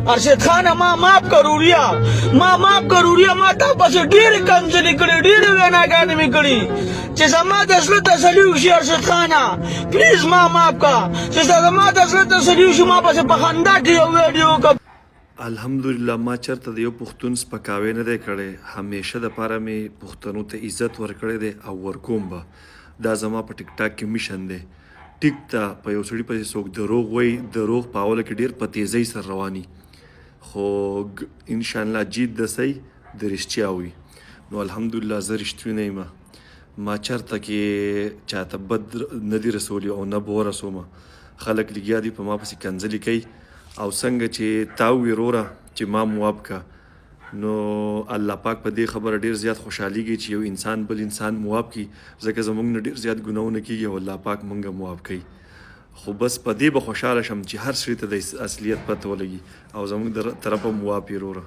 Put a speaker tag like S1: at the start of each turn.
S1: ارشد خان ما معاف کروریا ما تا پس ډېرې کنځلې کړې ډېرې ویناګانې مې کړي چې زما د زړه تسلي وشي ارشد خانه پلیز ما معاف کا چې زما د زړه تسلي وشي ما پسې په خندا کې یو ویډیو وکړه.
S2: الحمدلله ما چرته د یو پښتون سپکاوی نه دی کړی، همیشه دپاره مې پښتنو ته عزت ورکړی دی او ورکوم به. دا زما په ټیک ټاک کې میشن دی. ټیک ته په یو سړي پسې څوک دروغ وایي، دروغ په اوله کې ډېر په تیزۍ سره رواني، خو انشاءالله جیت د صحیح د رښتیا وي. نو الحمدلله زه رښتونی یم، ما چرته کې چاته بد نه دي رسولي او نه به ورسومه. خلک لګیا دي په ما پسې کنځلې کوي او څنګه چې تا ووې وروره چې ما مواب که، نو الله پاک په دې خبره ډېر زیات خوشحالیږي چې یو انسان بل انسان مواب کړي، ځکه زموږ نه ډېر زیات ګناهونه کېږي او الله پاک موږ مواب کوي. خو بس په دې به خوشحاله شم چې هر سړي ته د اصلیت پته ولګي او زموږ د طرفه مواب یې وروره.